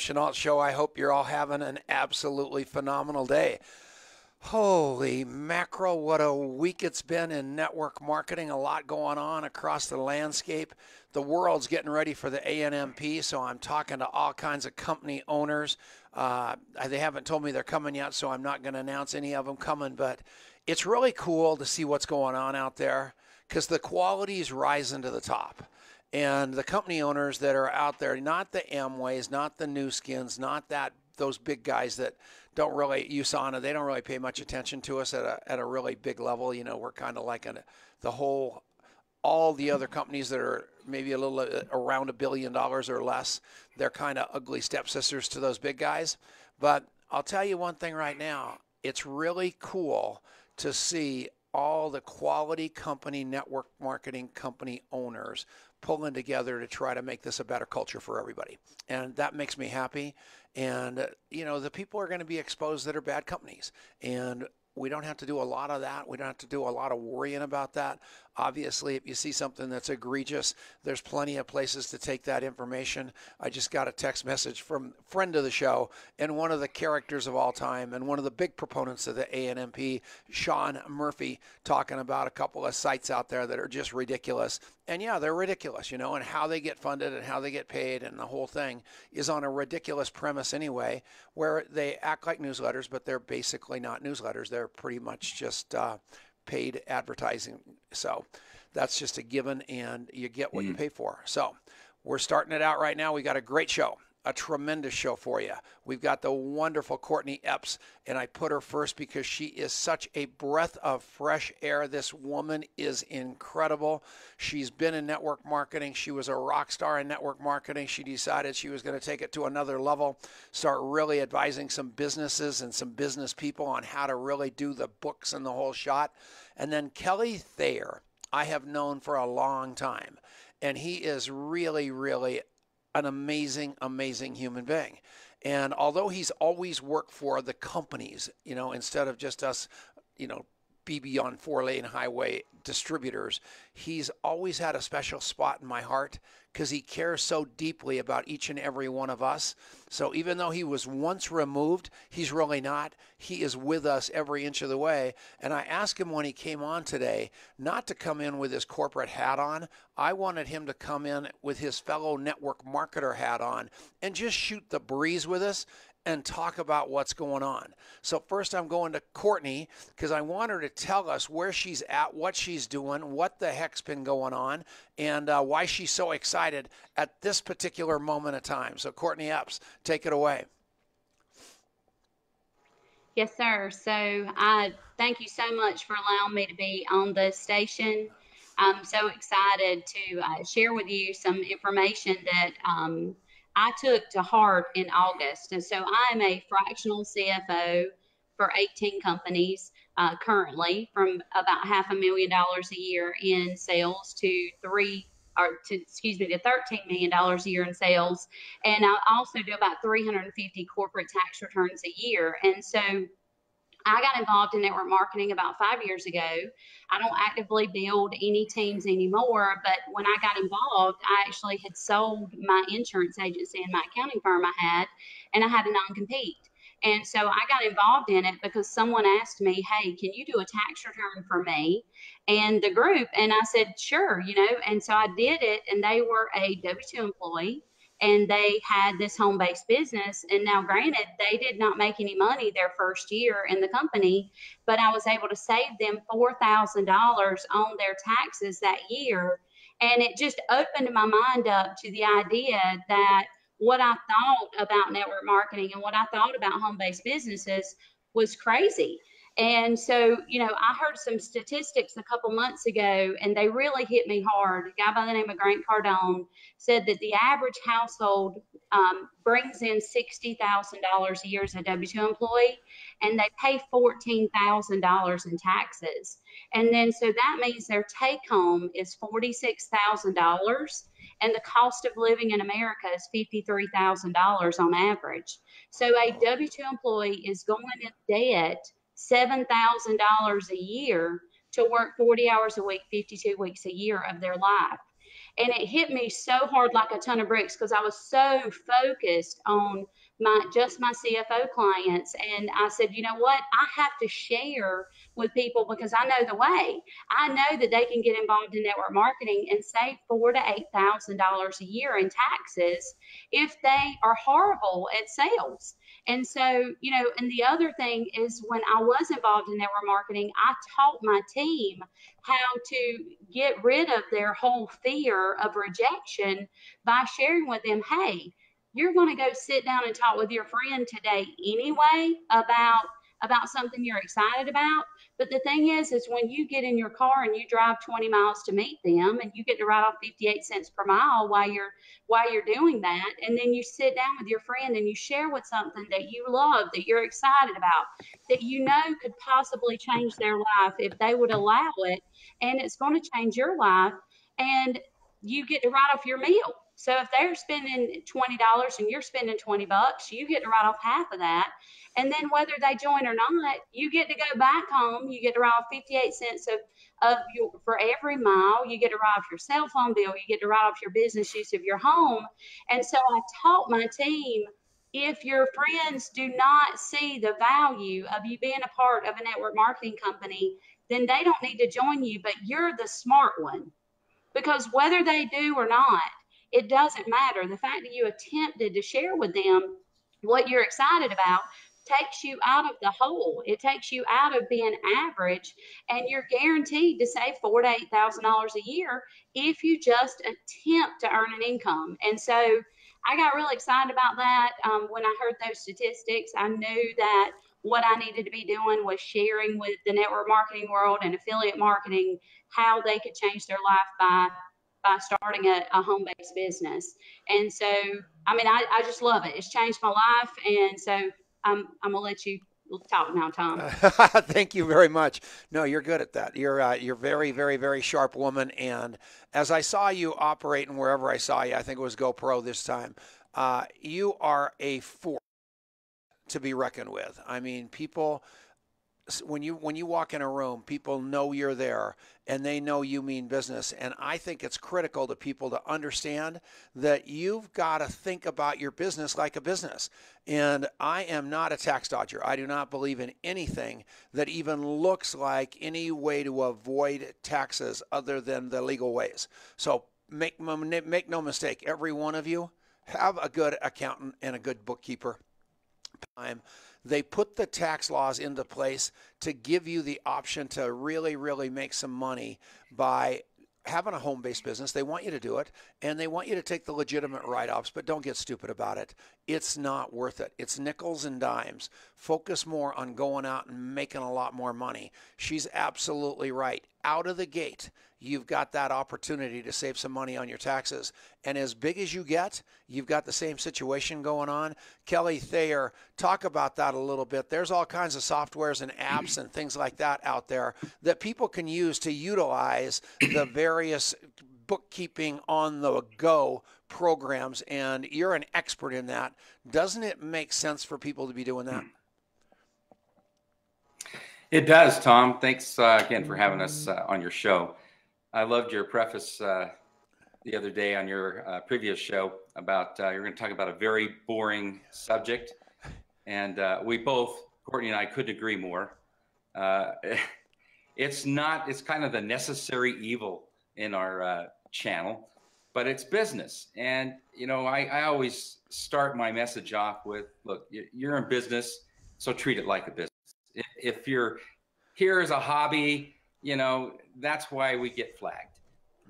Chenault Show. I hope you're all having an absolutely phenomenal day. Holy mackerel, what a week it's been in network marketing. A lot going on across the landscape. The world's getting ready for the ANMP, so I'm talking to all kinds of company owners. They haven't told me they're coming yet, so I'm not going to announce any of them coming, but it's really cool to see what's going on out there because the quality is rising to the top. And the company owners that are out there, not the Amways, not the New Skins, not those big guys that don't really, USANA, they don't really pay much attention to us at a really big level. You know, we're kind of like all the other companies that are maybe a little around $1 billion or less, they're kind of ugly stepsisters to those big guys. But I'll tell you one thing right now, it's really cool to see all the quality company, network marketing company owners pulling together to try to make this a better culture for everybody. And that makes me happy. And, you know, the people are going to be exposed that are bad companies. And we don't have to do a lot of that. We don't have to do a lot of worrying about that. Obviously, if you see something that's egregious, there's plenty of places to take that information. I just got a text message from a friend of the show and one of the characters of all time and one of the big proponents of the ANMP, Sean Murphy, talking about a couple of sites out there that are just ridiculous. And yeah, they're ridiculous, you know, and how they get funded and how they get paid and the whole thing is on a ridiculous premise anyway, where they act like newsletters, but they're basically not newsletters. They're pretty much just paid advertising. So that's just a given, and you get what you pay for. So we're starting it out right now. We got a great show, a tremendous show for you. We've got the wonderful Courtney Epps, and I put her first because she is such a breath of fresh air. This woman is incredible. She's been in network marketing. She was a rock star in network marketing. She decided she was going to take it to another level, start really advising some businesses and some business people on how to really do the books and the whole shot. And then Kelly Thayer, I have known for a long time, and he is really, really an amazing, amazing human being. And although he's always worked for the companies, you know, instead of just us, you know, BB on 4-lane highway distributors, he's always had a special spot in my heart because he cares so deeply about each and every one of us. So even though he was once removed, he's really not. He is with us every inch of the way. And I asked him when he came on today not to come in with his corporate hat on. I wanted him to come in with his fellow network marketer hat on and just shoot the breeze with us and talk about what's going on. So first I'm going to Courtney because I want her to tell us where she's at, what she's doing, what the heck's been going on, and why she's so excited at this particular moment of time. So Courtney Epps, take it away. Yes, sir. So I thank you so much for allowing me to be on the station. I'm so excited to share with you some information that I took to heart in August. And so I am a fractional CFO for 18 companies currently, from about $500,000 a year in sales to $13 million a year in sales. And I also do about 350 corporate tax returns a year. And so I got involved in network marketing about 5 years ago. I don't actively build any teams anymore, but when I got involved, I actually had sold my insurance agency and my accounting firm I had, and I had a non-compete. And so I got involved in it because someone asked me, hey, can you do a tax return for me and the group? And I said, sure, you know, and so I did it, and they were a W-2 employee. And they had this home-based business. And now, granted, they did not make any money their first year in the company, but I was able to save them $4,000 on their taxes that year. And it just opened my mind up to the idea that what I thought about network marketing and what I thought about home-based businesses was crazy. And so, you know, I heard some statistics a couple months ago, and they really hit me hard. A guy by the name of Grant Cardone said that the average household brings in $60,000 a year as a W-2 employee, and they pay $14,000 in taxes. And then so that means their take home is $46,000, and the cost of living in America is $53,000 on average. So a W-2 employee is going in debt $7,000 a year to work 40 hours a week, 52 weeks a year of their life. And it hit me so hard like a ton of bricks because I was so focused on my CFO clients. And I said, you know what? I have to share with people because I know the way. I know that they can get involved in network marketing and save $4,000 to $8,000 a year in taxes if they are horrible at sales. And so, you know, and the other thing is when I was involved in network marketing, I taught my team how to get rid of their whole fear of rejection by sharing with them, hey, you're going to go sit down and talk with your friend today anyway about something you're excited about. But the thing is when you get in your car and you drive 20 miles to meet them and you get to write off 58 cents per mile while you're doing that, and then you sit down with your friend and you share with something that you love, that you're excited about, that you know could possibly change their life if they would allow it, and it's going to change your life, and you get to write off your meal. So if they're spending $20 and you're spending $20, you get to write off half of that. And then whether they join or not, you get to go back home. You get to write off 58 cents for every mile. You get to write off your cell phone bill. You get to write off your business use of your home. And so I taught my team, if your friends do not see the value of you being a part of a network marketing company, then they don't need to join you, but you're the smart one. Because whether they do or not, it doesn't matter. The fact that you attempted to share with them what you're excited about takes you out of the hole. It takes you out of being average, and you're guaranteed to save $4,000 to $8,000 a year if you just attempt to earn an income. And so I got really excited about that. When I heard those statistics, I knew that what I needed to be doing was sharing with the network marketing world and affiliate marketing how they could change their life by starting a home-based business. And so, I mean, I just love it. It's changed my life. And so I'm going to let you talk now, Tom. Thank you very much. No, you're good at that. You're very, very, very sharp woman. And as I saw you operating wherever I saw you, I think it was GoPro this time, you are a force to be reckoned with. I mean, people, when you walk in a room, people know you're there and they know you mean business. And I think it's critical to people to understand that you've got to think about your business like a business. And I am not a tax dodger. I do not believe in anything that even looks like any way to avoid taxes other than the legal ways. So make no mistake, every one of you have a good accountant and a good bookkeeper. They put the tax laws into place to give you the option to really, really make some money by having a home-based business. They want you to do it, and they want you to take the legitimate write-offs, but don't get stupid about it. It's not worth it. It's nickels and dimes. Focus more on going out and making a lot more money. She's absolutely right. Out of the gate, you've got that opportunity to save some money on your taxes. And as big as you get, you've got the same situation going on. Kelly, Thayer, talk about that a little bit. There's all kinds of softwares and apps and things like that out there that people can use to utilize the various bookkeeping on the go programs. And you're an expert in that. Doesn't it make sense for people to be doing that? It does, Tom. Thanks again for having us on your show. I loved your preface the other day on your previous show about you're going to talk about a very boring subject. And we both, Courtney and I, couldn't agree more. It's kind of the necessary evil in our channel, but it's business. And, you know, I always start my message off with, look, you're in business, so treat it like a business. If you're here as a hobby, you know, that's why we get flagged.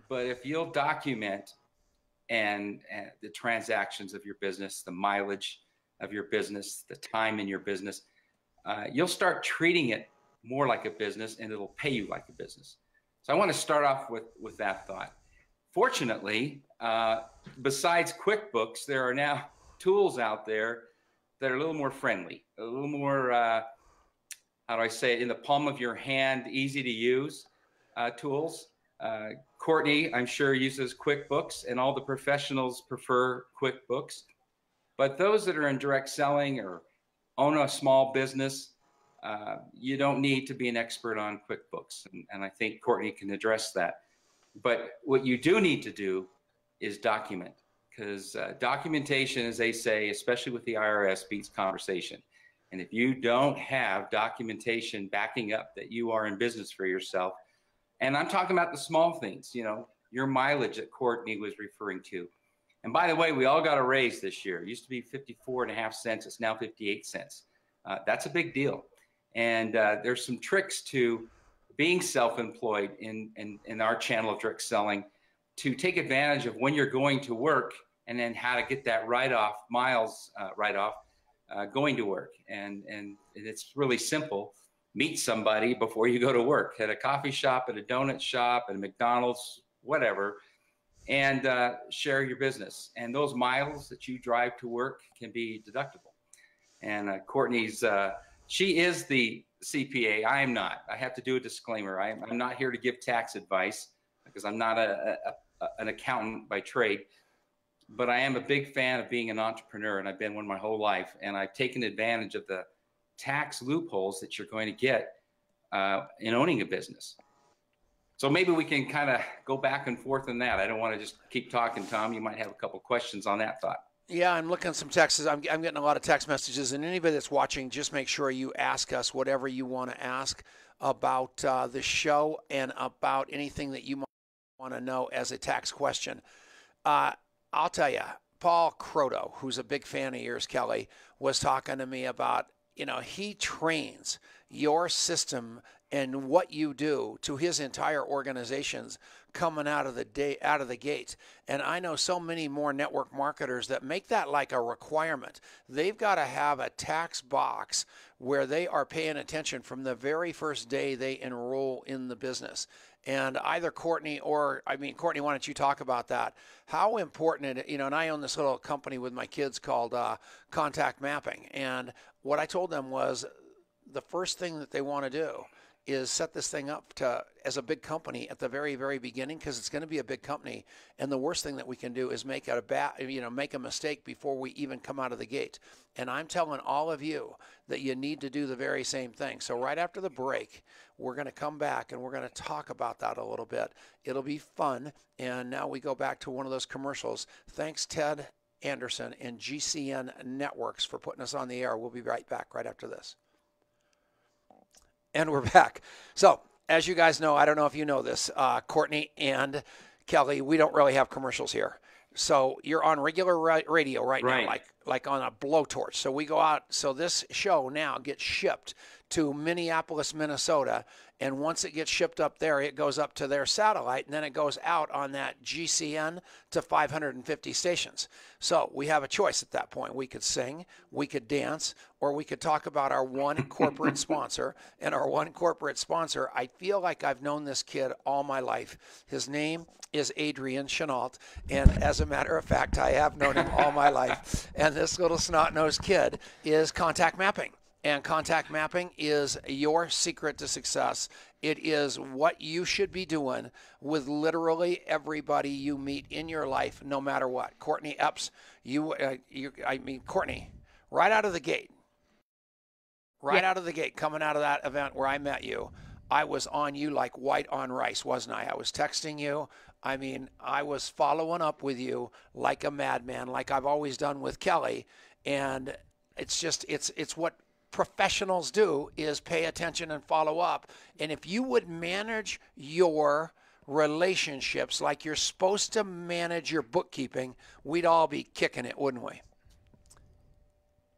But if you'll document and the transactions of your business, the mileage of your business, the time in your business, you'll start treating it more like a business, and it'll pay you like a business. So I want to start off with that thought. Fortunately, besides QuickBooks, there are now tools out there that are a little more friendly, a little more, how do I say it, in the palm of your hand, easy to use tools. Courtney, I'm sure, uses QuickBooks, and all the professionals prefer QuickBooks. But those that are in direct selling or own a small business, you don't need to be an expert on QuickBooks. And I think Courtney can address that. But what you do need to do is document, because documentation, as they say, especially with the IRS, beats conversation. And if you don't have documentation backing up that you are in business for yourself, and I'm talking about the small things, your mileage that Courtney was referring to. And by the way, we all got a raise this year. It used to be 54.5 cents. It's now 58 cents. That's a big deal. And there's some tricks to being self-employed in our channel of direct selling to take advantage of when you're going to work, and then how to get that miles write-off going to work. And it's really simple. Meet somebody before you go to work at a coffee shop, at a donut shop, at a McDonald's, whatever, and share your business. And those miles that you drive to work can be deductible. And Courtney's, she is the CPA. I am not. I have to do a disclaimer. I'm not here to give tax advice because I'm not an accountant by trade. But I am a big fan of being an entrepreneur, and I've been one my whole life. And I've taken advantage of the tax loopholes that you're going to get in owning a business. So maybe we can kind of go back and forth on that. I don't want to just keep talking, Tom. You might have a couple questions on that thought. Yeah, I'm looking at some texts. I'm getting a lot of text messages, and anybody that's watching, just make sure you ask us whatever you want to ask about the show and about anything that you might want to know as a tax question. I'll tell you, Paul Croto, who's a big fan of yours, Kelly, was talking to me about, he trains your system and what you do to his entire organizations coming out of the gate. And I know so many more network marketers that make that like a requirement. They've got to have a tax box where they are paying attention from the very first day they enroll in the business. And either Courtney Courtney, why don't you talk about that? How important and I own this little company with my kids called Contact Mapping. And what I told them was the first thing that they want to do is set this thing up as a big company at the very, very beginning, because it's going to be a big company. And the worst thing that we can do is make a mistake before we even come out of the gate. And I'm telling all of you that you need to do the very same thing. So right after the break, we're going to come back and we're going to talk about that a little bit. It'll be fun. And now we go back to one of those commercials. Thanks, Ted Anderson and GCN Networks, for putting us on the air. We'll be right back right after this. And we're back. So, as you guys know, I don't know if you know this, Courtney and Kelly, we don't really have commercials here. So you're on regular radio right now, like on a blowtorch. So we go out. So this show now gets shipped to Minneapolis, Minnesota. And once it gets shipped up there, it goes up to their satellite, and then it goes out on that GCN to 550 stations. So we have a choice at that point. We could sing, we could dance, or we could talk about our one corporate sponsor. And our one corporate sponsor, I feel like I've known this kid all my life. His name is Adrian Chenault. And as a matter of fact, I have known him all my life. And this little snot-nosed kid is Contact Mapping. And Contact Mapping is your secret to success. It is what you should be doing with literally everybody you meet in your life, no matter what. Courtney Epps, Courtney, right out of the gate, out of the gate, coming out of that event where I met you, I was on you like white on rice, wasn't I? I was texting you. I was following up with you like a madman, like I've always done with Kelly. And it's just, it's what professionals do, is pay attention and follow up. And if you would manage your relationships like you're supposed to manage your bookkeeping, we'd all be kicking it, wouldn't we?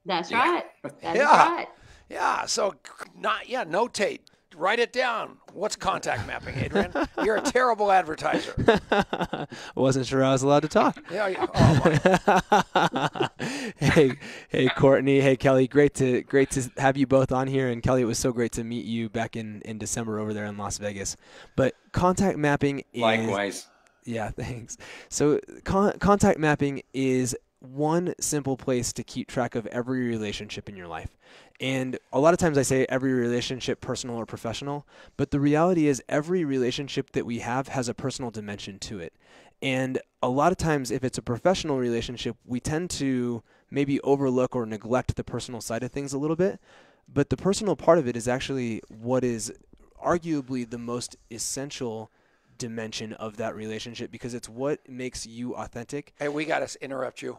That's right. That's right. Yeah. So notate. Write it down. What's Contact Mapping, Adrian? You're a terrible advertiser. Wasn't sure I was allowed to talk. Yeah. Hey, Courtney. Hey, Kelly. Great to have you both on here. And Kelly, it was so great to meet you back in December over there in Las Vegas. But Contact Mapping is... Likewise. Yeah, thanks. So Contact Mapping is one simple place to keep track of every relationship in your life. And a lot of times I say every relationship, personal or professional, but the reality is every relationship that we have has a personal dimension to it. And a lot of times if it's a professional relationship, we tend to maybe overlook or neglect the personal side of things a little bit. But the personal part of it is actually what is arguably the most essential dimension of that relationship because it's what makes you authentic. Hey, we got to interrupt you.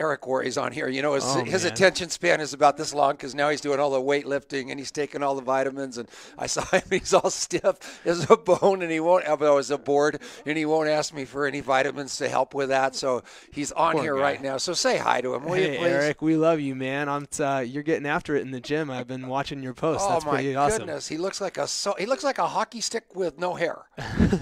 Eric Worre is on here. You know, his man. attention span is about this long because now he's doing all the weightlifting and he's taking all the vitamins. And I saw him; he's all stiff as a bone, and he won't. I was a board, and he won't ask me for any vitamins to help with that. So he's on Poor here guy. right now. So say hi to him, will Hey, you, please? Eric, we love you, man. You're getting after it in the gym. I've been watching your posts. That's pretty my awesome. goodness, he looks like a hockey stick with no hair.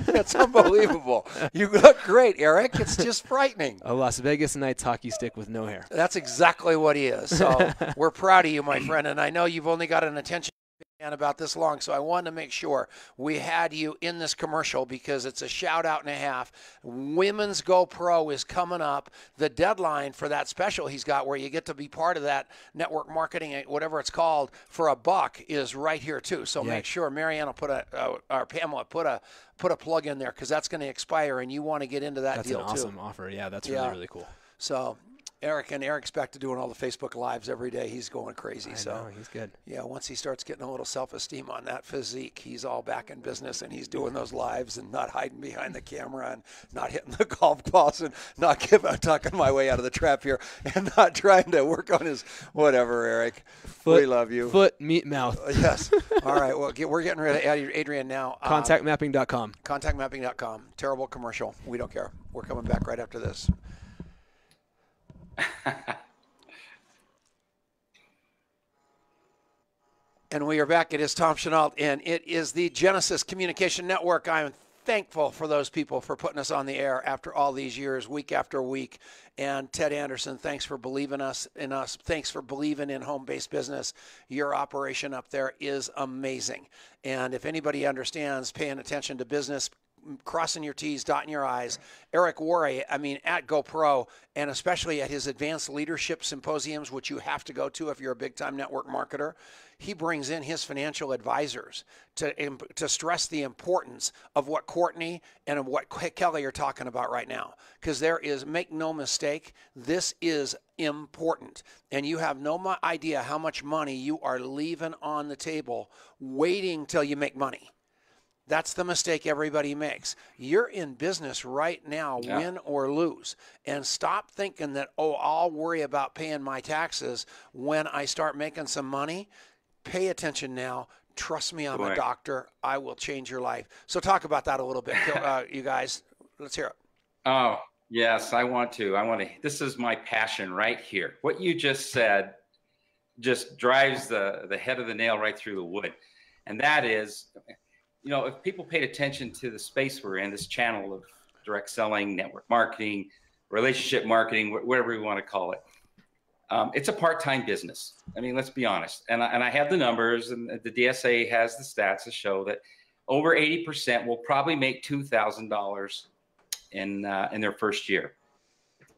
That's unbelievable. You look great, Eric. It's just frightening. A Las Vegas Knights hockey stick with no hair. That's exactly what he is. So we're proud of you, my friend. And I know you've only got an attention span about this long, so I wanted to make sure we had you in this commercial because it's a shout out and a half. Women's Go Pro is coming up. The deadline for that special he's got where you get to be part of that network marketing, whatever it's called, for $1 is right here too. So make sure Marianne will put or Pamela put a plug in there because that's going to expire and you want to get into that deal too. That's an awesome offer. Yeah, that's really cool. So Eric's back to doing all the Facebook Lives every day. He's going crazy. I know, he's good. Yeah, once he starts getting a little self-esteem on that physique, he's all back in business and he's doing those lives and not hiding behind the camera and not hitting the golf balls and not tucking my way out of the trap here and not trying to work on his whatever, Eric. We love you. Foot, meat, mouth. Yes. All right. Well, we're getting rid of Adrian now. Contactmapping.com. Contactmapping.com. Terrible commercial. We don't care. We're coming back right after this. And we are back. It is Tom Chenault, and it is the Genesis Communication Network. I am thankful for those people for putting us on the air after all these years, week after week. And Ted Anderson, thanks for believing in us. Thanks for believing in home-based business. Your operation up there is amazing. And if anybody understands paying attention to business, crossing your T's, dotting your I's, Eric Worre, at GoPro, and especially at his advanced leadership symposiums, which you have to go to if you're a big-time network marketer, he brings in his financial advisors to stress the importance of what Courtney and of what Kelly are talking about right now. Because make no mistake, this is important. And you have no idea how much money you are leaving on the table waiting till you make money. That's the mistake everybody makes. You're in business right now, win or lose. And stop thinking that, I'll worry about paying my taxes when I start making some money. Pay attention now. Trust me, I'm a doctor. I will change your life. So talk about that a little bit, you guys. Let's hear it. Oh, yes, I want to. This is my passion right here. What you just said just drives the head of the nail right through the wood. And that is, if people paid attention to the space we're in, this channel of direct selling, network marketing, relationship marketing, whatever we want to call it, it's a part-time business. Let's be honest. And I have the numbers, and the DSA has the stats to show that over 80% will probably make $2,000 in their first year.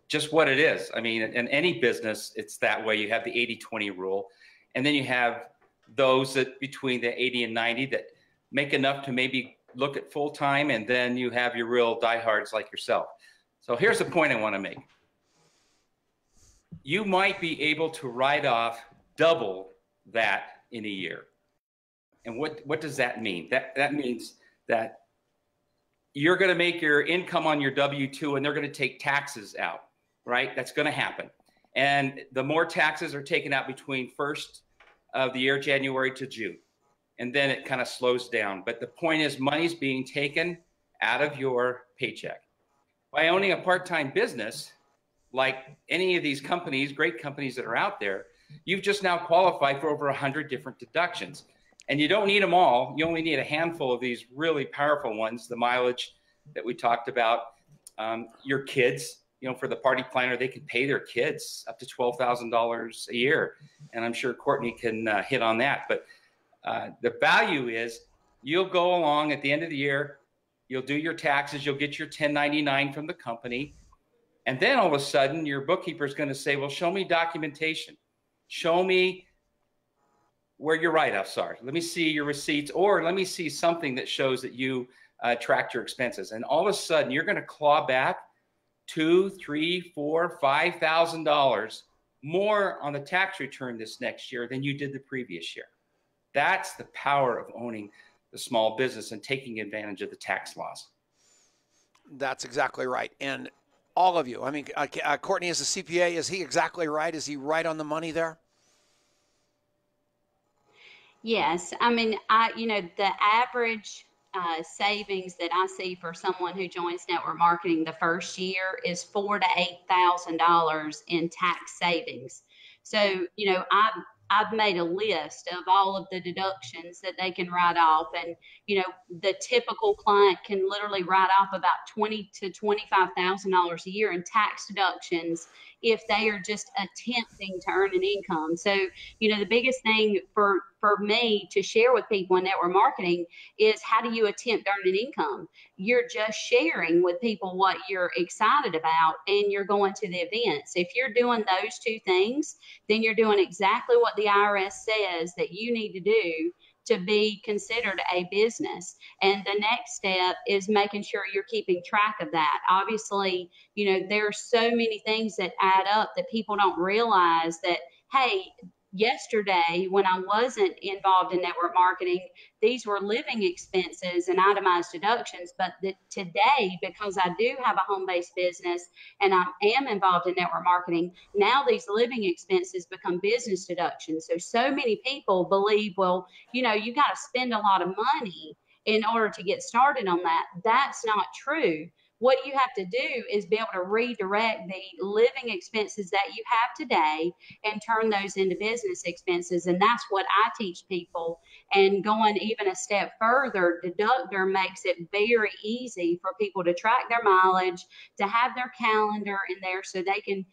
Just what it is. In any business, it's that way. You have the 80-20 rule. And then you have those that between the 80 and 90 that make enough to maybe look at full time, and then you have your real diehards like yourself. So here's the point I want to make. You might be able to write off double that in a year. And what does that mean? That means that you're going to make your income on your W-2 and they're going to take taxes out, right? That's going to happen. And the more taxes are taken out between first of the year, January to June. And then it kind of slows down. But the point is, money's being taken out of your paycheck. By owning a part-time business, like any of these companies, great companies that are out there, you've just now qualified for over 100 different deductions. And you don't need them all. You only need a handful of these really powerful ones, the mileage that we talked about, your kids, for the party planner, they can pay their kids up to $12,000 a year. And I'm sure Courtney can hit on that. But the value is you'll go along at the end of the year, you'll do your taxes, you'll get your 1099 from the company. And then all of a sudden your bookkeeper is going to say, well, show me documentation. Show me where your write-offs are. Let me see your receipts, or let me see something that shows that you tracked your expenses. And all of a sudden you're going to claw back $2,000, $3,000, $4,000, $5,000 more on the tax return this next year than you did the previous year. That's the power of owning the small business and taking advantage of the tax laws. That's exactly right. And all of you, I mean, Courtney is a CPA. Is he exactly right? Is he right on the money there? Yes. I mean, the average savings that I see for someone who joins network marketing the first year is $4,000 to $8,000 in tax savings. So, I've made a list of all of the deductions that they can write off, and the typical client can literally write off about $20,000 to $25,000 a year in tax deductions if they are just attempting to earn an income. So, the biggest thing for me to share with people in network marketing is, how do you attempt to earn an income? You're just sharing with people what you're excited about, and you're going to the events. If you're doing those two things, then you're doing exactly what the IRS says that you need to do to be considered a business. And the next step is making sure you're keeping track of that. Obviously, there are so many things that add up that people don't realize that, hey, yesterday when I wasn't involved in network marketing, these were living expenses and itemized deductions. But today, because I do have a home-based business and I am involved in network marketing, now these living expenses become business deductions. So many people believe, well, you got to spend a lot of money in order to get started on that. That's not true. What you have to do is be able to redirect the living expenses that you have today and turn those into business expenses. And that's what I teach people. And going even a step further, Deductor makes it very easy for people to track their mileage, to have their calendar in there so they can,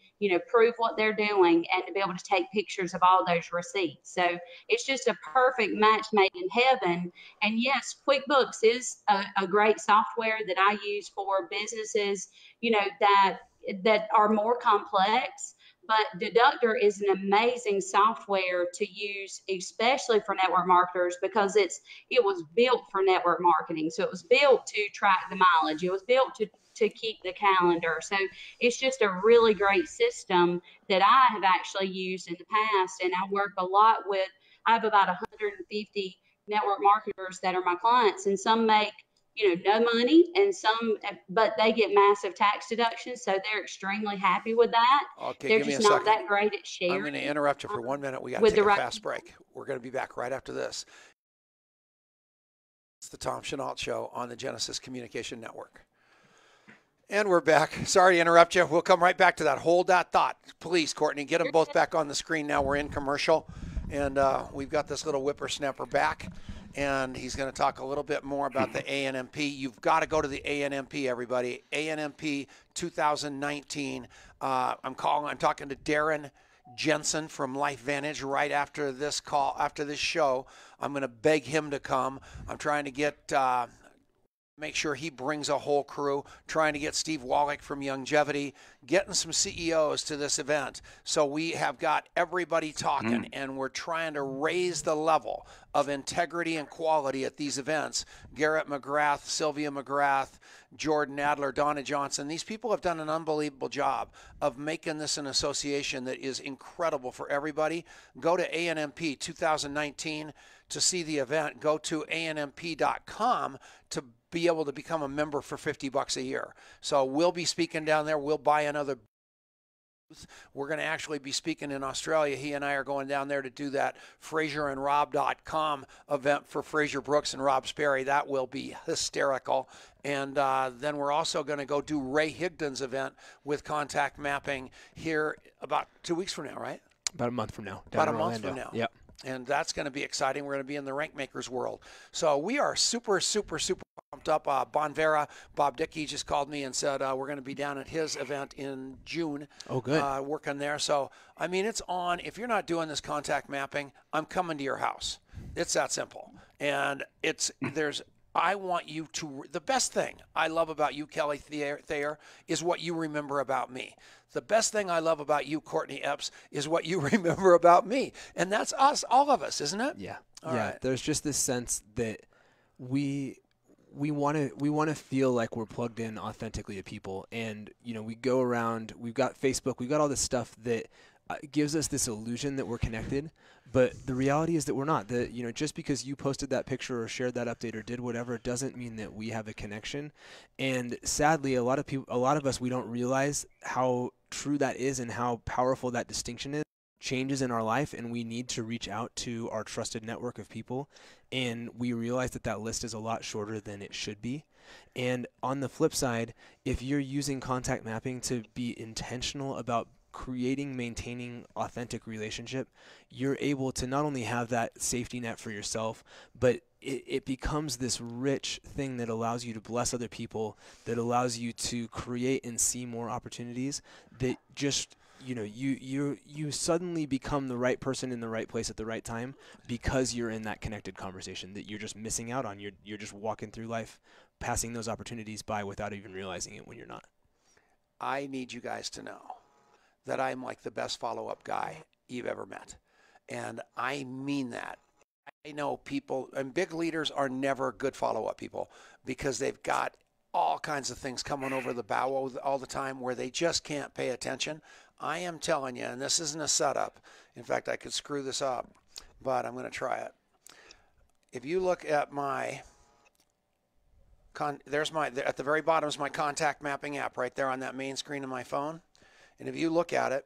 prove what they're doing, and to be able to take pictures of all those receipts. So it's just a perfect match made in heaven. And yes, QuickBooks is a great software that I use for businesses, that are more complex. But Deductor is an amazing software to use, especially for network marketers, because it was built for network marketing. So it was built to track the mileage. It was built to keep the calendar. So it's just a really great system that I have actually used in the past. And I work a lot with, I have about 150 network marketers that are my clients, and some make no money, and but they get massive tax deductions, so they're extremely happy with that. Okay, They're give me just a not second. that great at sharing. I'm going to interrupt you for 1 minute. We got to take a fast break. We're going to be back right after this. It's the Tom Chenault Show on the Genesis Communication Network. And we're back. Sorry to interrupt you. We'll come right back to that. Hold that thought. Please, Courtney, get them both back on the screen now. We're in commercial, and we've got this little whippersnapper back. And he's going to talk a little bit more about the ANMP. You've got to go to the ANMP, everybody. ANMP 2019. I'm talking to Darren Jensen from LifeVantage right after this call, after this show. I'm going to beg him to come. I'm trying to make sure he brings a whole crew, trying to get Steve Wallach from Longevity, getting some CEOs to this event. So we have got everybody talking, and we're trying to raise the level of integrity and quality at these events. Garrett McGrath, Sylvia McGrath, Jordan Adler, Donna Johnson. These people have done an unbelievable job of making this an association that is incredible for everybody. Go to ANMP 2019 to see the event. Go to ANMP.com to be able to become a member for $50 a year. So we'll be speaking down there. We'll buy another booth. We're going to actually be speaking in Australia. He and I are going down there to do that FrazierandRob.com event for Fraser Brooks and Rob Sperry. That will be hysterical. And then we're also going to go do Ray Higdon's event with Contact Mapping here about 2 weeks from now, right? About a month from now. About a month from now. Yep. And that's going to be exciting. We're going to be in the rank makers world. So we are super, super, super pumped up. Bonvera, Bob Dickey just called me and said we're going to be down at his event in June. Oh, good. Working there. So, I mean, it's on. If you're not doing this contact mapping, I'm coming to your house. It's that simple. And I want you to, the best thing I love about you, Kelly Thayer, is what you remember about me. The best thing I love about you, Courtney Epps, is what you remember about me. And that's us, all of us, isn't it? Yeah. All right. There's just this sense that we want to feel like we're plugged in authentically to people. And, we go around, we've got Facebook, we've got all this stuff that gives us this illusion that we're connected, but the reality is that we're not. Just because you posted that picture or shared that update or did whatever doesn't mean that we have a connection. And sadly, a lot of us, we don't realize how true that is and how powerful that distinction is. Changes in our life, and we need to reach out to our trusted network of people, and we realize that list is a lot shorter than it should be. And on the flip side, if you're using contact mapping to be intentional about creating, maintaining authentic relationship, you're able to not only have that safety net for yourself, but it becomes this rich thing that allows you to bless other people, that allows you to create and see more opportunities, that just you suddenly become the right person in the right place at the right time because you're in that connected conversation that you're just missing out on. You're just walking through life, passing those opportunities by without even realizing it when you're not. I need you guys to know that I'm like the best follow-up guy you've ever met. And I mean that. I know people, and big leaders are never good follow-up people because they've got all kinds of things coming over the bow all the time where they just can't pay attention. I am telling you, and this isn't a setup. In fact, I could screw this up, but I'm going to try it. If you look at my, at the very bottom is my contact mapping app right there on that main screen of my phone. And if you look at it,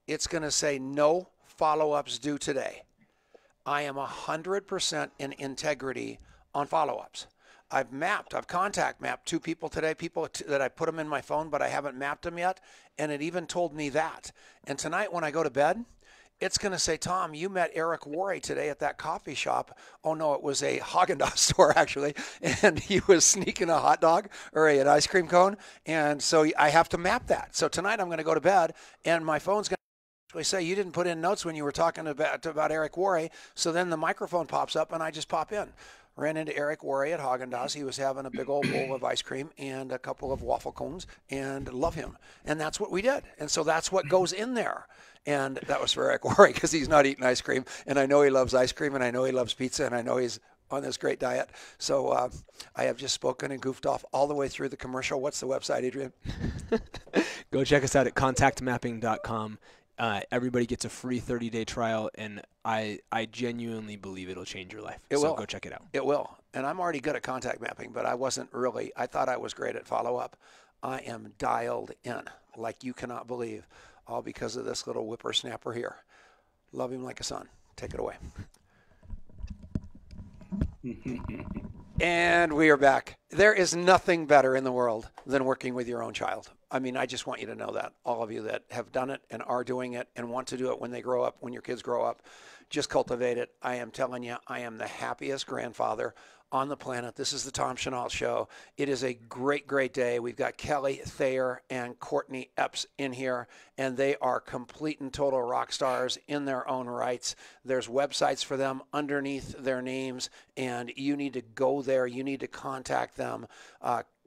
it's going to say no follow-ups due today. I am 100% in integrity on follow-ups. I've contact mapped 2 people today, that I put them in my phone, but I haven't mapped them yet. And it even told me that. And tonight when I go to bed, it's going to say, Tom, you met Eric Worre today at that coffee shop. Oh, no, it was a Haagen-Dazs store, actually. And he was sneaking a hot dog or an ice cream cone. And so I have to map that. So tonight I'm going to go to bed, and my phone's going to say, you didn't put in notes when you were talking about Eric Worre. So then the microphone pops up, and I just pop in. Ran into Eric Worre at Haagen-Dazs. He was having a big old bowl of ice cream and a couple of waffle cones, and love him. And that's what we did. And so that's what goes in there. And that was for Eric Worre because he's not eating ice cream. And I know he loves ice cream, and I know he loves pizza, and I know he's on this great diet. So I have just spoken and goofed off all the way through the commercial. What's the website, Adrian? Go check us out at contactmapping.com. Everybody gets a free 30-day trial, and I genuinely believe it'll change your life. It will. Go check it out. It will. And I'm already good at contact mapping, but I thought I was great at follow-up. I am dialed in like you cannot believe, all because of this little whippersnapper here. Love him like a son. Take it away. And we are back. There is nothing better in the world than working with your own child. I mean, I just want you to know that. All of you that have done it and are doing it and want to do it when they grow up, when your kids grow up, just cultivate it. I am telling you, I am the happiest grandfather on the planet. This is the Tom Chenault Show. It is a great, great day. We've got Kelly, Thayer, and Courtney Epps in here, and they are complete and total rock stars in their own rights. There's websites for them underneath their names, and you need to go there. You need to contact them.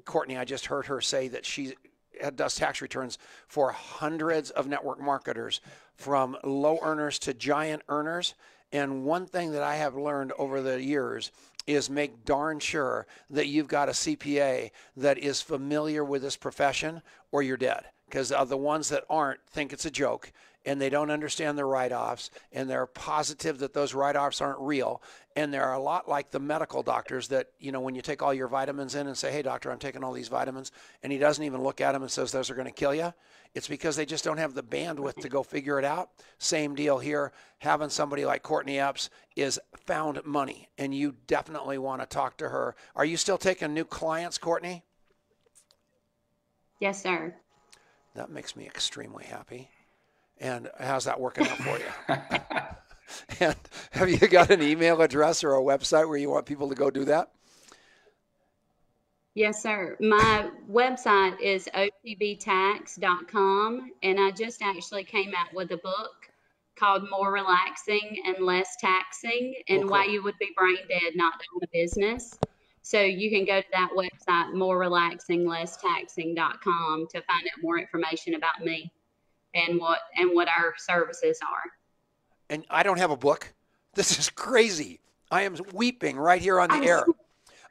Courtney, I just heard her say that she does tax returns for hundreds of network marketers, from low earners to giant earners. And one thing that I have learned over the years is make darn sure that you've got a CPA that is familiar with this profession, or you're dead. Because the ones that aren't think it's a joke, and they don't understand the write-offs, and they're positive that those write-offs aren't real. And they're a lot like the medical doctors that, when you take all your vitamins in and say, hey, doctor, I'm taking all these vitamins, and he doesn't even look at them and says those are going to kill you. It's because they just don't have the bandwidth to go figure it out. Same deal here. Having somebody like Courtney Epps is found money, and you definitely want to talk to her. Are you still taking new clients, Courtney? Yes, sir. That makes me extremely happy. And how's that working out for you? And have you got an email address or a website where you want people to go do that? Yes, sir. My website is otbtax.com, and I just actually came out with a book called More Relaxing and Less Taxing, and Okay. Why You Would Be Brain Dead Not Doing a Business. So you can go to that website, morerelaxinglesstaxing.com, to find out more information about me and what our services are. And I don't have a book. This is crazy. I am weeping right here on the air.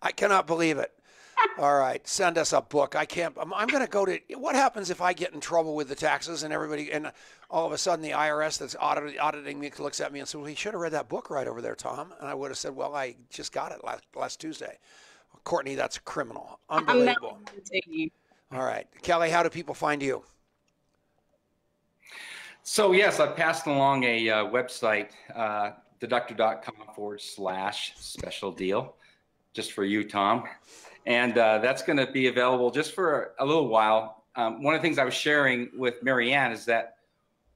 I cannot believe it. All right, send us a book. I can't. I'm going to go to. What happens if I get in trouble with the taxes and everybody, and all of a sudden the IRS that's auditing me looks at me and says, "Well, you should have read that book right over there, Tom." And I would have said, "Well, I just got it last Tuesday." Courtney, that's criminal. Unbelievable. All right, Kelly, how do people find you? So yes, I passed along a website, deductor.com/special deal, just for you, Tom. And that's going to be available just for a little while. One of the things I was sharing with Marianne is that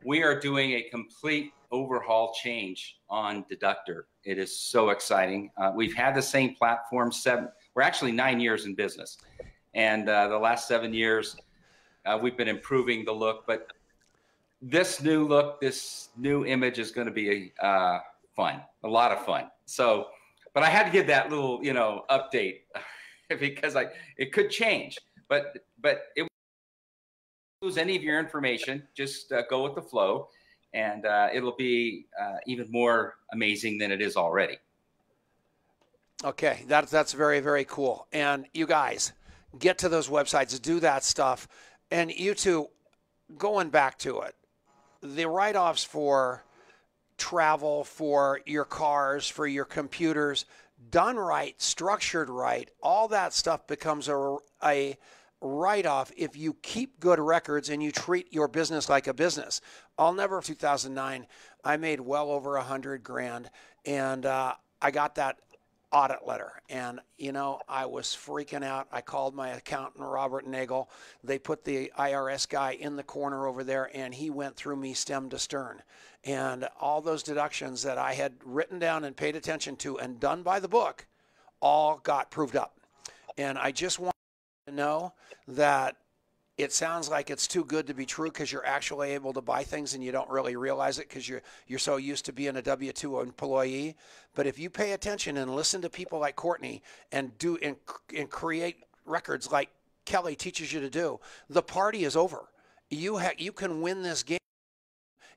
we are doing a complete overhaul change on Deductor. It is so exciting. We've had the same platform we're actually 9 years in business. And the last 7 years, we've been improving the look. But this new look, this new image is going to be fun, a lot of fun. So, but I had to give that little, update because it could change. But it lose any of your information. Just go with the flow, and it'll be even more amazing than it is already. Okay, that's very, very cool. And you guys, get to those websites, do that stuff. And you two, going back to it, the write-offs for travel, for your cars, for your computers, done right, structured right, all that stuff becomes a write-off if you keep good records and you treat your business like a business. I'll never, 2009, I made well over $100,000, and I got that audit letter, and I was freaking out. I called my accountant, Robert Nagel. They put the IRS guy in the corner over there, and he went through me stem to stern. And all those deductions that I had written down and paid attention to and done by the book all got proved up. And I just want to know that it sounds like it's too good to be true because you're actually able to buy things and you don't really realize it because you're so used to being a W-2 employee. But if you pay attention and listen to people like Courtney and create records like Kelly teaches you to do, the party is over. You can win this game,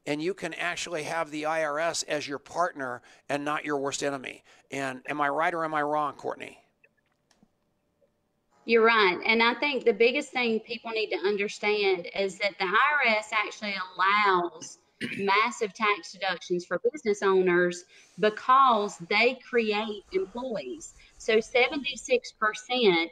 and you can actually have the IRS as your partner and not your worst enemy. And am I right or am I wrong, Courtney? You're right. And I think the biggest thing people need to understand is that the IRS actually allows massive tax deductions for business owners because they create employees. So 76%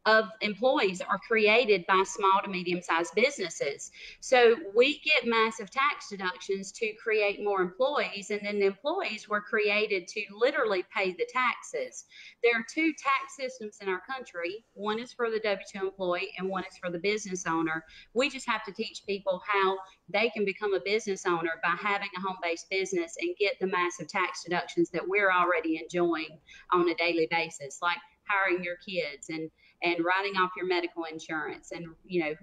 of employees are created by small to medium-sized businesses. So we get massive tax deductions to create more employees, and then the employees were created to literally pay the taxes. There are two tax systems in our country. One is for the W-2 employee and one is for the business owner. We just have to teach people how they can become a business owner by having a home-based business and get the massive tax deductions that we're already enjoying on a daily basis, like hiring your kids and writing off your medical insurance and,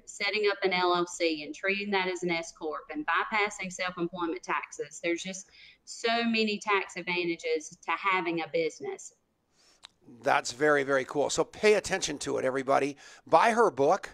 setting up an LLC and treating that as an S Corp and bypassing self-employment taxes. There's just so many tax advantages to having a business. That's very, very cool. So pay attention to it, everybody. Buy her book.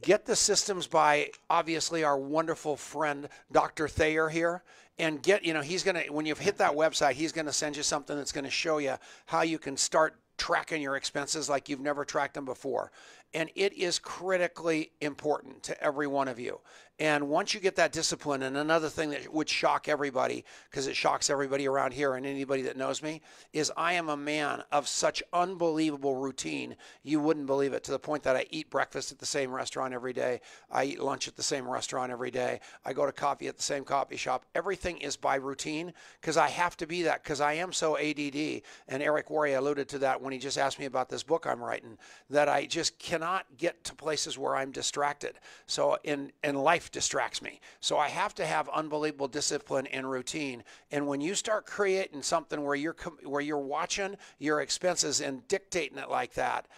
Get the systems by, obviously, our wonderful friend, Dr. Thayer here. And he's going to, when you've hit that website, he's going to send you something that's going to show you how you can start tracking your expenses like you've never tracked them before. And it is critically important to every one of you. And once you get that discipline, and another thing that would shock everybody, because it shocks everybody around here and anybody that knows me, is I am a man of such unbelievable routine. You wouldn't believe it, to the point that I eat breakfast at the same restaurant every day. I eat lunch at the same restaurant every day. I go to coffee at the same coffee shop. Everything is by routine because I have to be that, because I am so ADD. And Eric Worre alluded to that when he just asked me about this book I'm writing, that I just cannot get to places where I'm distracted. So in life distracts me. So I have to have unbelievable discipline and routine. And when you start creating something where you're watching your expenses and dictating it like that,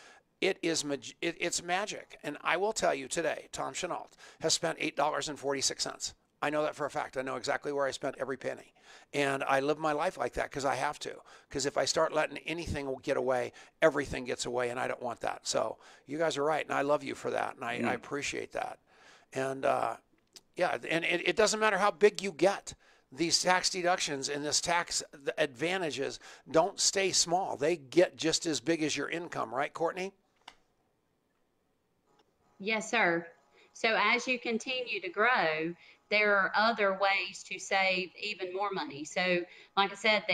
it's magic. And I will tell you today, Tom Chenault has spent $8.46. I know that for a fact. I know exactly where I spent every penny. And I live my life like that because I have to. Because if I start letting anything get away, everything gets away, and I don't want that. So you guys are right, and I love you for that, and I appreciate that. And and it doesn't matter how big you get. these tax deductions and this tax advantages don't stay small. They get just as big as your income, right, Courtney? Yes, sir. So as you continue to grow, there are other ways to save even more money. So, like I said,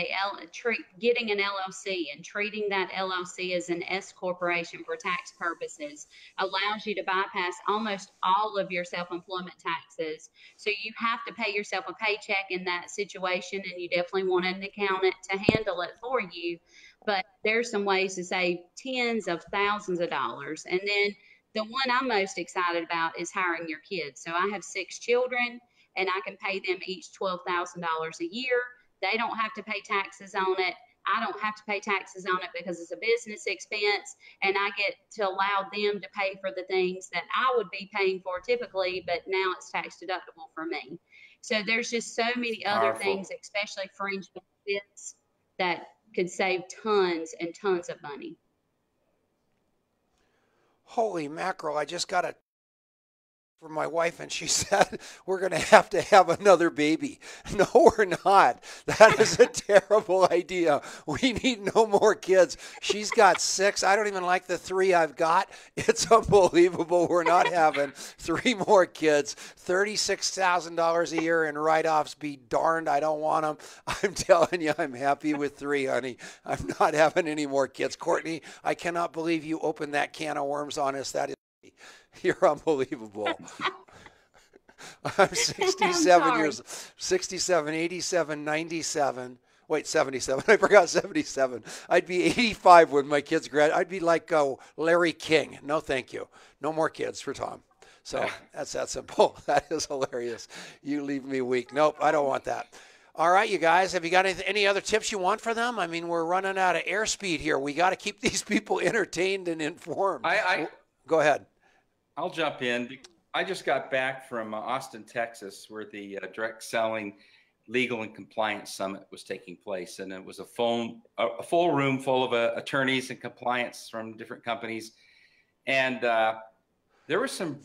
getting an LLC and treating that LLC as an S corporation for tax purposes allows you to bypass almost all of your self-employment taxes. So you have to pay yourself a paycheck in that situation, and you definitely want an accountant to handle it for you. But there's some ways to save tens of thousands of dollars. And then the one I'm most excited about is hiring your kids. So I have 6 children, and I can pay them each $12,000 a year. They don't have to pay taxes on it. I don't have to pay taxes on it because it's a business expense, and I get to allow them to pay for the things that I would be paying for typically, but now it's tax deductible for me. So there's just so many other things, especially fringe benefits, that could save tons and tons of money. Holy mackerel, I just got a from my wife, and she said we're going to have another baby. No, we're not. That is a terrible idea. We need no more kids. She's got 6. I don't even like the 3 I've got. It's unbelievable. We're not having 3 more kids. $36,000 a year in write-offs. Be darned. I don't want them. I'm telling you, I'm happy with 3, honey. I'm not having any more kids. Courtney, I cannot believe you opened that can of worms on us. That is, you're unbelievable. I'm 67, 87, 97. Wait, 77. I forgot 77. I'd be 85 when my kids graduate. I'd be like Larry King. No, thank you. No more kids for Tom. So that's that simple. That is hilarious. You leave me weak. Nope, I don't want that. All right, you guys, have you got any other tips you want for them? I mean, we're running out of airspeed here. We got to keep these people entertained and informed. Go ahead. I'll jump in. I just got back from Austin, Texas, where the Direct Selling Legal and Compliance Summit was taking place. And it was a full room full of attorneys and compliance from different companies. And there were some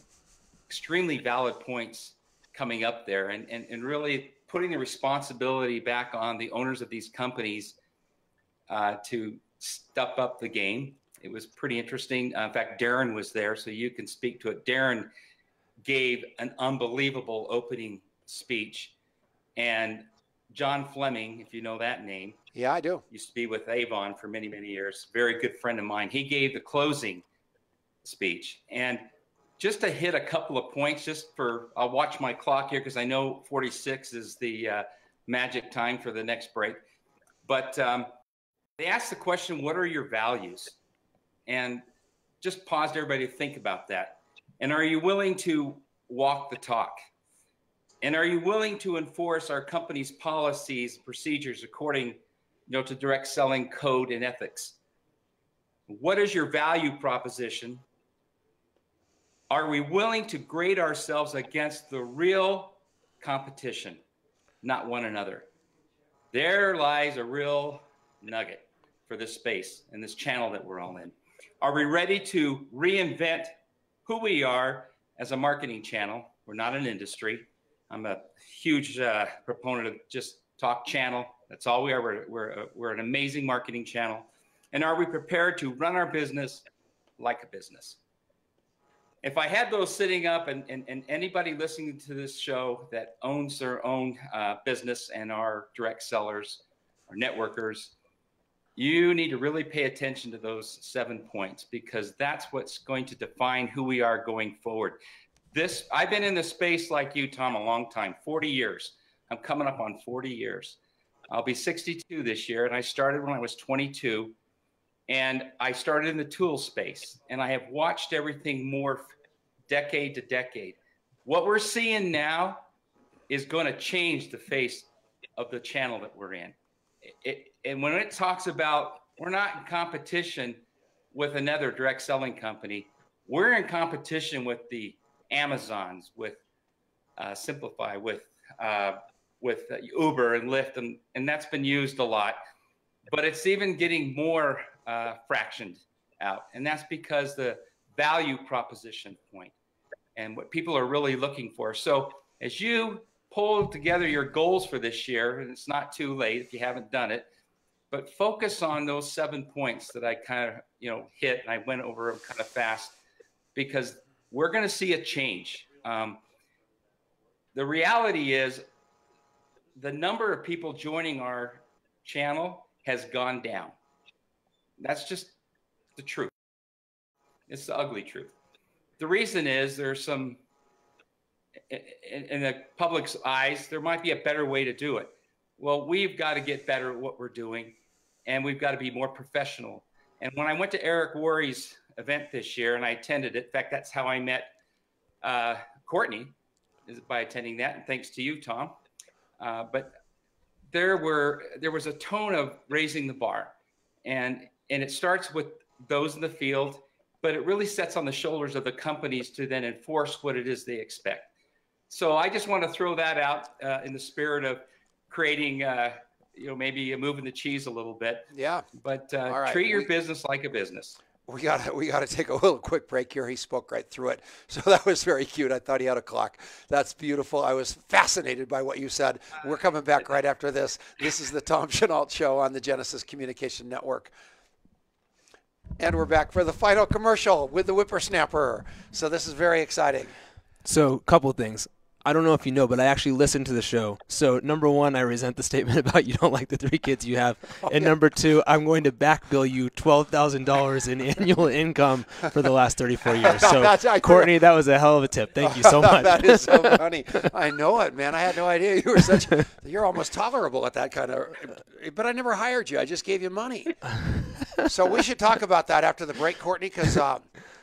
extremely valid points coming up there, and really putting the responsibility back on the owners of these companies to step up the game. It was pretty interesting. In fact, Darren was there, so you can speak to it. Darren gave an unbelievable opening speech. And John Fleming, if you know that name. Yeah, I do. Used to be with Avon for many, many years. Very good friend of mine. He gave the closing speech. And just to hit a couple of points, I'll watch my clock here because I know 46 is the magic time for the next break. But they asked the question, what are your values? And just paused everybody to think about that. And are you willing to walk the talk? And are you willing to enforce our company's policies, procedures according, to direct selling code and ethics? What is your value proposition? Are we willing to grade ourselves against the real competition, not one another? There lies a real nugget for this space and this channel that we're all in. Are we ready to reinvent who we are as a marketing channel? We're not an industry. I'm a huge proponent of just talk channel. That's all we are. We're an amazing marketing channel. And are we prepared to run our business like a business? If I had those sitting up and anybody listening to this show that owns their own business and are direct sellers or networkers, you need to really pay attention to those 7 points, because that's what's going to define who we are going forward. I've been in this space like you, Tom, a long time, 40 years. I'm coming up on 40 years. I'll be 62 this year, and I started when I was 22, and I started in the tool space, and I have watched everything morph decade to decade. What we're seeing now is going to change the face of the channel that we're in. And when it talks about we're not in competition with another direct selling company, we're in competition with the Amazons, with Simplify, with Uber and Lyft, and that's been used a lot. But it's even getting more fractioned out, and that's because the value proposition point and what people are really looking for. So as you pull together your goals for this year, and it's not too late if you haven't done it, but focus on those 7 points that I kind of, hit, and I went over them kind of fast, because we're going to see a change. The reality is the number of people joining our channel has gone down. That's just the truth. It's the ugly truth. The reason is there's some, in the public's eyes, there might be a better way to do it. Well, we've got to get better at what we're doing, and we've got to be more professional. And when I went to Eric Worre's event this year, and I attended it, in fact, that's how I met Courtney, is by attending that, and thanks to you, Tom. But there was a tone of raising the bar, and it starts with those in the field, but it really sets on the shoulders of the companies to then enforce what it is they expect. So I just want to throw that out in the spirit of creating, maybe moving the cheese a little bit. Yeah. But right. Treat your business like a business. We got to take a little quick break here. He spoke right through it. So that was very cute. I thought he had a clock. That's beautiful. I was fascinated by what you said. We're coming back right after this. This is the Tom Chenault Show on the Genesis Communication Network. And we're back for the final commercial with the whippersnapper. So this is very exciting. So, a couple of things. I don't know if you know, but I actually listened to the show. So, number one, I resent the statement about you don't like the 3 kids you have. And number two, I'm going to back bill you $12,000 in annual income for the last 34 years. So, Courtney, that was a hell of a tip. Thank you so much. That is so funny. I know it, man. I had no idea you were you're almost tolerable at that kind of, but I never hired you. I just gave you money. So we should talk about that after the break, Courtney, because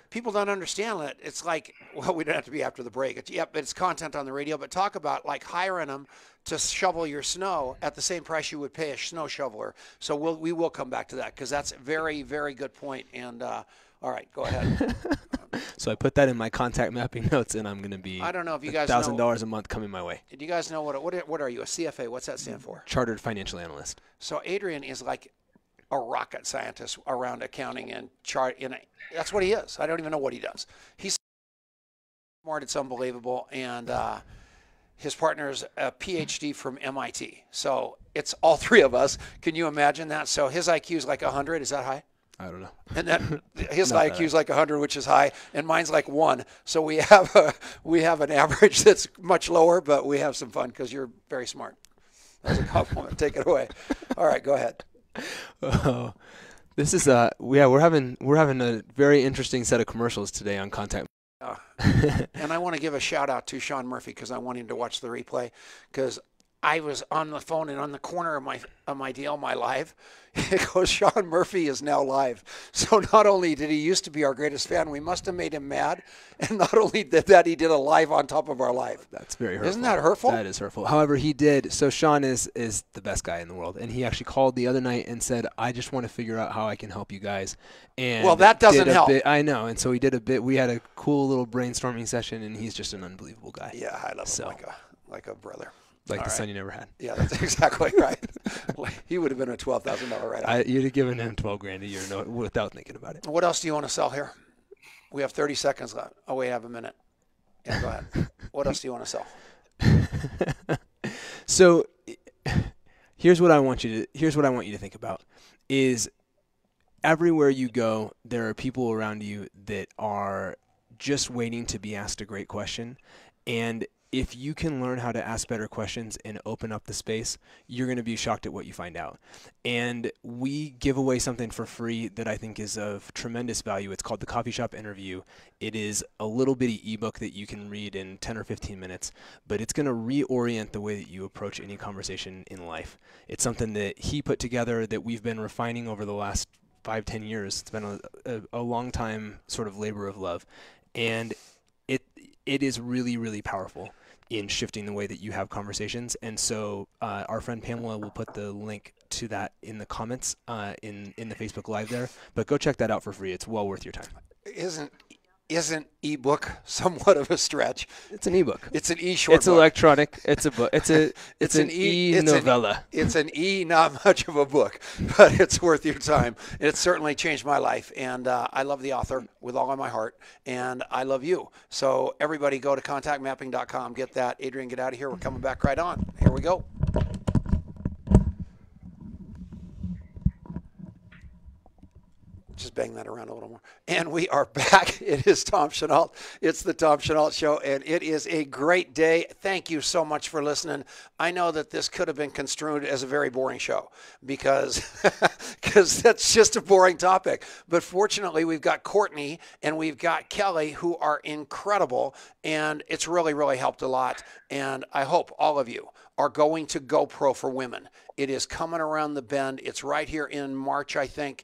people don't understand that. It's like, well, we don't have to be after the break. It's content on the radio, but talk about like hiring them to shovel your snow at the same price you would pay a snow shoveler. So we will come back to that, because that's a very, very good point. And all right, go ahead. So I put that in my contact mapping notes, and I'm going to be, I don't know if you guys $1,000 a month coming my way. Do you guys know what are you, a CFA? What's that stand for? Chartered Financial Analyst. So Adrian is like a rocket scientist around accounting and chart. That's what he is. I don't even know what he does. He's smart. It's unbelievable. And his partner's a PhD from MIT. So it's all three of us. Can you imagine that? So his IQ is like 100. Is that high? I don't know. And then his IQ is like 100, which is high, and mine's like 1. So we have an average that's much lower, but we have some fun because you're very smart. That's a compliment. Take it away. All right, go ahead. Oh, this is we're having a very interesting set of commercials today on Contact. And I want to give a shout out to Sean Murphy, because I want him to watch the replay, because I was on the phone, and on the corner of my deal, my live, it goes, Sean Murphy is now live. So not only did he used to be our greatest fan, we must have made him mad. And not only did that, he did a live on top of our live. That's very hurtful. Isn't that hurtful? That is hurtful. However, he did. So Sean is the best guy in the world. And he actually called the other night and said, I just want to figure out how I can help you guys. And well, that doesn't help. I know. And so he did a bit. We had a cool little brainstorming session, and he's just an unbelievable guy. Yeah, I love him like a brother. Like the son you never had. Yeah, that's exactly right. He would have been a $12,000 write-off. You'd have given him $12,000 a year without thinking about it. What else do you want to sell here? We have 30 seconds left. Oh, we have a minute. Yeah, go ahead. What else do you want to sell? So here's what I want you to think about is everywhere you go, there are people around you that are just waiting to be asked a great question. And if you can learn how to ask better questions and open up the space, you're going to be shocked at what you find out. And we give away something for free that I think is of tremendous value. It's called the Coffee Shop Interview. It is a little bitty ebook that you can read in 10 or 15 minutes, but it's going to reorient the way that you approach any conversation in life. It's something that he put together that we've been refining over the last 5-10 years. It's been a long time sort of labor of love. And it is really, really powerful in shifting the way that you have conversations. And so our friend Pamela will put the link to that in the comments in the Facebook Live there. But go check that out for free. It's well worth your time. Isn't ebook somewhat of a stretch? It's an ebook. It's an e-short It's book. electronic. It's a book. It's an e-novella. It's an not much of a book, but it's worth your time. It's certainly changed my life, and I love the author with all of my heart, and I love you. So everybody go to contactmapping.com, get that. Adrian, get out of here. We're coming back right on. Here we go. Just bang that around a little more. And we are back. It is Tom Chenault. It's the Tom Chenault Show, and it is a great day. Thank you so much for listening. I know that this could have been construed as a very boring show because that's just a boring topic. But fortunately, we've got Courtney and we've got Kelly who are incredible, and it's really, really helped a lot. And I hope all of you are going to GoPro for Women. It is coming around the bend. It's right here in March, I think.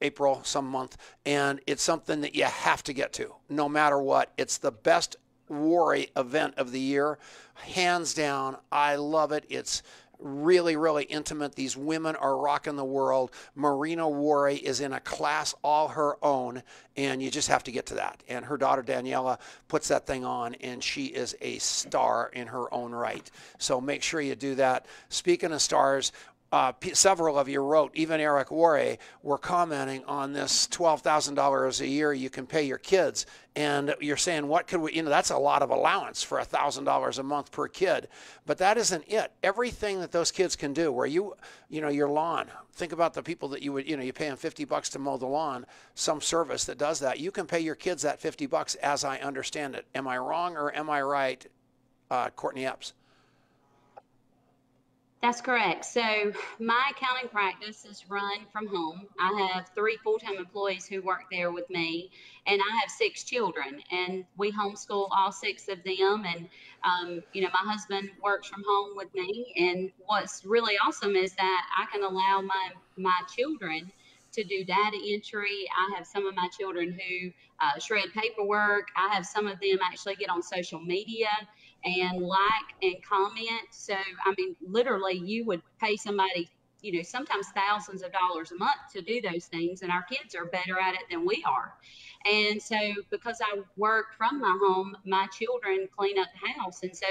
April, some month, and it's something that you have to get to no matter what. It's the best worry event of the year, hands down. I love it. It's really, really intimate. These women are rocking the world. Marianne Worre is in a class all her own, and you just have to get to that. And her daughter Daniela puts that thing on, and she is a star in her own right. So make sure you do that. Speaking of stars, several of you wrote, even Eric Worre, were commenting on this $12,000 a year you can pay your kids. And you're saying, what could we, that's a lot of allowance for $1,000 a month per kid. But that isn't it. Everything that those kids can do, where your lawn, think about the people that you pay them $50 to mow the lawn, some service that does that. You can pay your kids that $50 as I understand it. Am I wrong or am I right, Courtney Epps? That's correct. So my accounting practice is run from home. I have 3 full-time employees who work there with me, and I have 6 children, and we homeschool all 6 of them. And, my husband works from home with me. And what's really awesome is that I can allow my children to do data entry. I have some of my children who shred paperwork. I have some of them actually get on social media and like and comment. So, literally you would pay somebody, sometimes thousands of dollars a month to do those things. And our kids are better at it than we are. And so because I work from my home, my children clean up the house. And so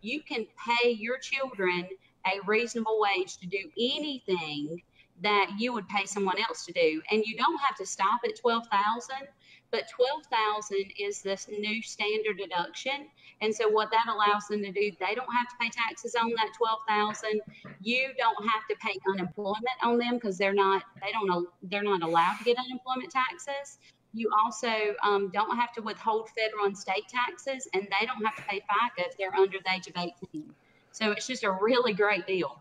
you can pay your children a reasonable wage to do anything that you would pay someone else to do. And you don't have to stop at 12,000, but 12,000 is this new standard deduction. And so what that allows them to do, they don't have to pay taxes on that 12,000. You don't have to pay unemployment on them because they're not allowed to get unemployment taxes. You also don't have to withhold federal and state taxes, and they don't have to pay FICA if they're under the age of 18. So it's just a really great deal.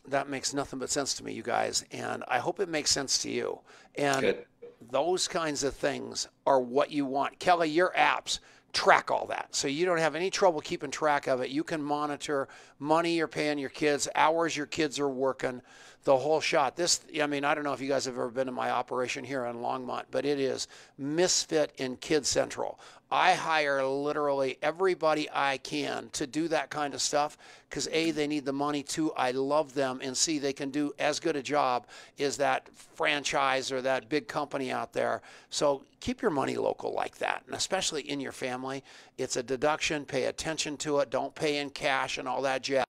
That makes nothing but sense to me, you guys, and I hope it makes sense to you. And Good. Those kinds of things are what you want. Kelly, your apps track all that, so you don't have any trouble keeping track of it. You can monitor money you're paying your kids, hours your kids are working, the whole shot. I don't know if you guys have ever been to my operation here in Longmont, but it is Misfit in Kid Central. I hire literally everybody I can to do that kind of stuff because A, they need the money, 2, I love them, and C, they can do as good a job as that franchise or that big company out there. So keep your money local like that, and especially in your family. It's a deduction. Pay attention to it. Don't pay in cash and all that jazz.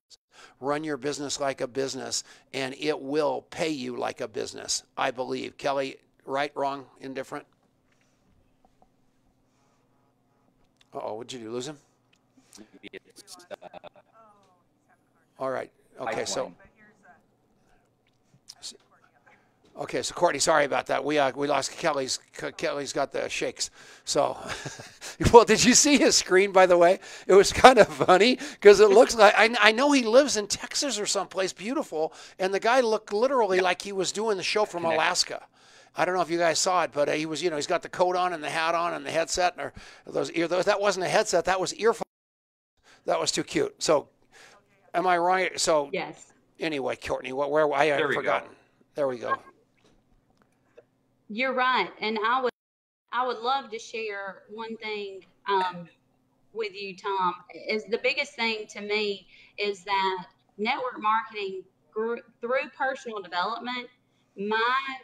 Run your business like a business, and it will pay you like a business, I believe. Kelly, right, wrong, indifferent? Uh-oh, what'd you do, lose him? All right, okay, so Courtney, sorry about that. We lost Kelly's got the shakes. So, well, did you see his screen, by the way? It was kind of funny because it looks like, I know he lives in Texas or someplace beautiful, and the guy looked literally like he was doing the show from Alaska. I don't know if you guys saw it, but he was, he's got the coat on and the hat on and the headset, or that wasn't a headset, that was earphones. That was too cute. So, am I right? So, yes. Anyway, Courtney, where I had forgotten. There we go. You're right, and I would love to share one thing with you, Tom. Is the biggest thing to me is that network marketing through personal development my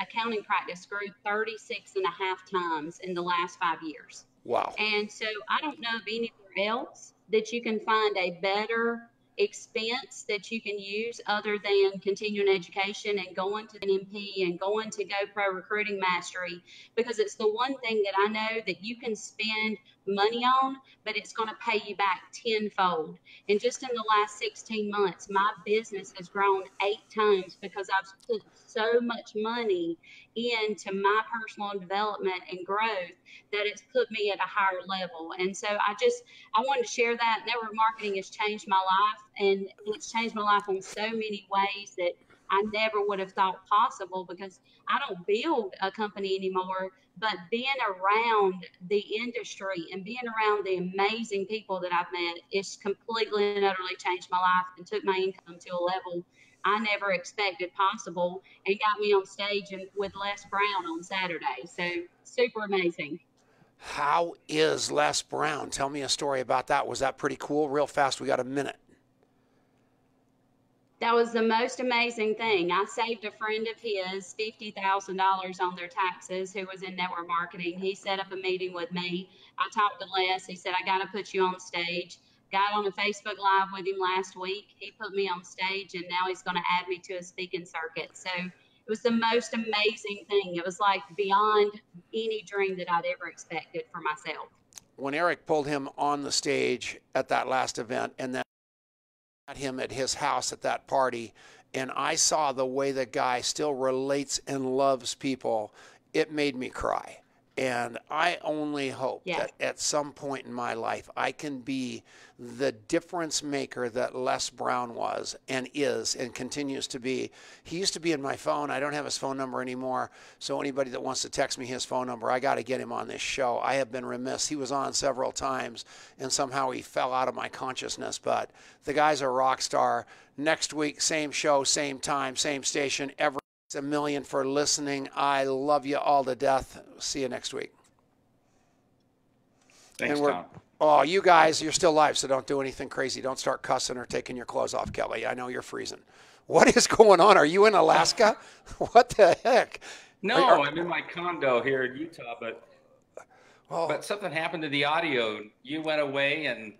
accounting practice grew 36 and a half times in the last 5 years. Wow. And so I don't know of anywhere else that you can find a better expense that you can use other than continuing education and going to the NMP and going to GoPro Recruiting Mastery, because it's the one thing that I know that you can spend money on, but it's going to pay you back tenfold. And just in the last 16 months, my business has grown 8 times because I've put so much money into my personal development and growth that it's put me at a higher level. And so I wanted to share that. Network marketing has changed my life, and it's changed my life in so many ways that I never would have thought possible, because I don't build a company anymore, but being around the industry and being around the amazing people that I've met, it's completely and utterly changed my life and took my income to a level I never expected possible, and got me on stage with Les Brown on Saturday. So super amazing. How is Les Brown? Tell me a story about that. Was that pretty cool? Real fast, we got a minute. That was the most amazing thing. I saved a friend of his $50,000 on their taxes who was in network marketing. He set up a meeting with me. I talked to Les. He said, I got to put you on stage. Got on a Facebook Live with him last week. He put me on stage, and now he's going to add me to a speaking circuit. So it was the most amazing thing. It was like beyond any dream that I'd ever expected for myself. When Eric pulled him on the stage at that last event, and then at him at his house at that party, and I saw the way the guy still relates and loves people, it made me cry. And I only hope that at some point in my life I can be the difference maker that Les Brown was and is and continues to be. He used to be in my phone. I don't have his phone number anymore. So anybody that wants to text me his phone number, I got to get him on this show. I have been remiss. He was on several times and somehow he fell out of my consciousness. But the guy's a rock star. Next week, same show, same time, same station, every. A million for listening. I love you all to death. See you next week. Thanks, Tom. Oh, you guys, you're still live, so don't do anything crazy. Don't start cussing or taking your clothes off, Kelly. I know you're freezing. What is going on? Are you in Alaska? What the heck? No, I'm in my condo here in Utah, but something happened to the audio. You went away, and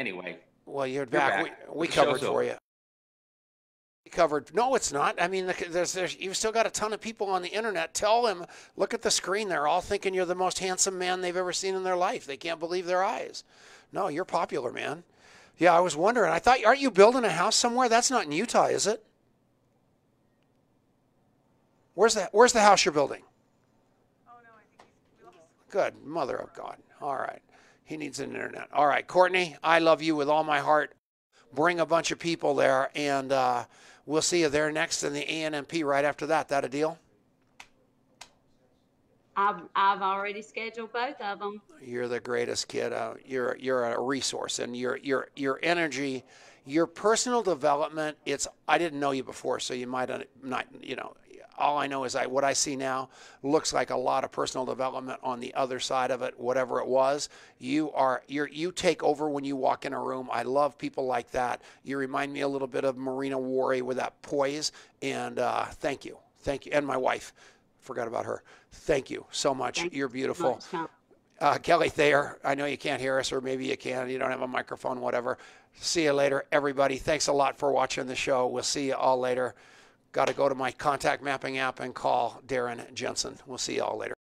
anyway. Well, you're back. We covered for you. Covered. No, it's not. I mean, you've still got a ton of people on the internet. Tell them, look at the screen. They're all thinking you're the most handsome man they've ever seen in their life. They can't believe their eyes. No, you're popular, man. Yeah, I was wondering. I thought, aren't you building a house somewhere? That's not in Utah, is it? Where's the house you're building? Oh, no, I think we lost. Good. Mother of God. All right. He needs an internet. All right, Courtney, I love you with all my heart. Bring a bunch of people there, and we'll see you there next in the ANMP right after that. That a deal? I've already scheduled both of them. You're the greatest, kid. You're a resource, and your energy, your personal development. I didn't know you before, so you might not. All I know is what I see now looks like a lot of personal development on the other side of it. Whatever it was, you take over when you walk in a room. I love people like that. You remind me a little bit of Marina Worre with that poise. And thank you, and my wife. Forgot about her. Thank you so much. You're beautiful. Kelly Thayer, I know you can't hear us, or maybe you can. You don't have a microphone, whatever. See you later, everybody. Thanks a lot for watching the show. We'll see you all later. Got to go to my contact mapping app and call Darren Jensen. We'll see you all later.